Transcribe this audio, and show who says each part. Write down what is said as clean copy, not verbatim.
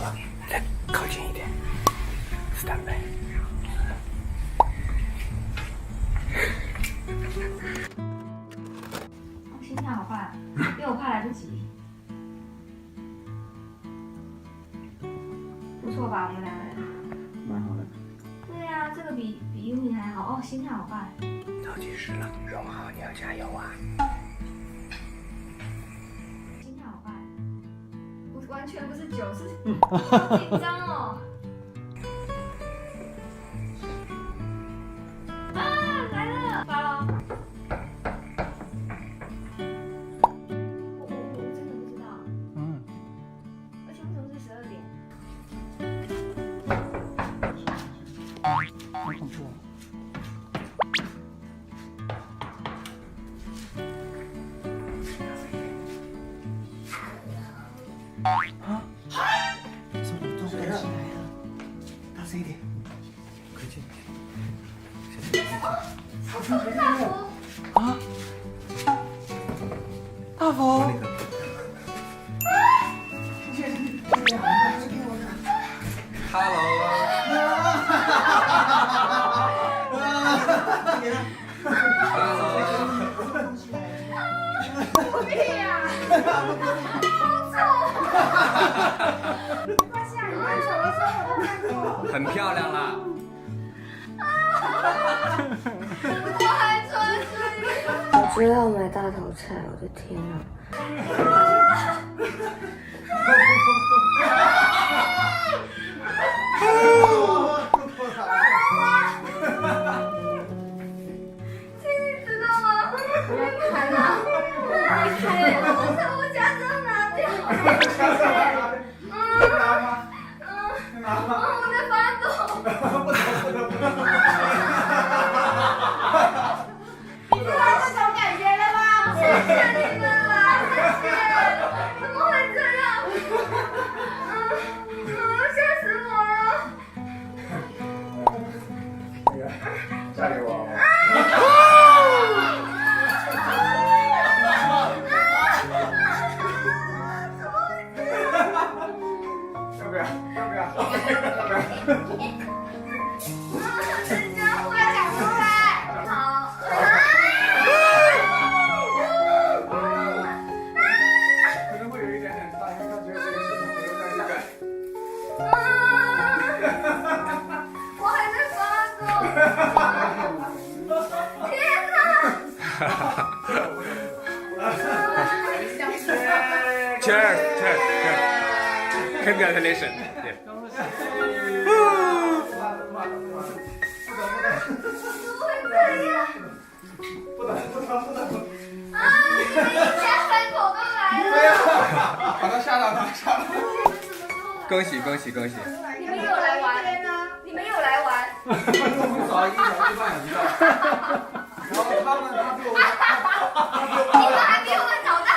Speaker 1: 了，再靠近一点 ，stand by。
Speaker 2: 心跳好快，因为我怕来不及。不错吧，我们两个人？
Speaker 3: 蛮好的。
Speaker 2: 对啊，这个比UNI还好哦，心跳好快。
Speaker 1: 倒计时了，荣浩，你要加油啊！
Speaker 2: 心跳好快，完全不是酒，是好紧张哦。啊，来了，发了。我真的不知道。
Speaker 3: 嗯。
Speaker 2: 而且为什么是12点？
Speaker 3: 好恐怖啊！什么都起来了，大声一点，快进。
Speaker 2: 大福
Speaker 3: 啊！大福。
Speaker 2: 屁呀！好丑！发现你很丑的时候我都看过。
Speaker 1: 很漂亮啦。
Speaker 2: 我还穿睡衣。我知道买大头菜，我的天啊！你知道吗？我要开了，我假装拿掉。我在发抖。你知道这种感觉了吗？谢谢你们啦，谢谢。怎么会这样？吓死我了！
Speaker 4: 加油啊！要不要？
Speaker 2: 人家会讲出来。好。
Speaker 4: 可能会有一点点大，因为他觉得这个事情没有在改。
Speaker 2: 我还在发抖。天哪
Speaker 1: ！Cheers, congratulations.
Speaker 2: 怎么会这样？
Speaker 4: 不能！
Speaker 2: 啊！你们一家三口都来了。
Speaker 4: 把他吓到！
Speaker 1: 恭喜！
Speaker 2: 你们又来玩？
Speaker 4: 我们早1小时半以上，然后他比我
Speaker 2: 你们还比我们早到。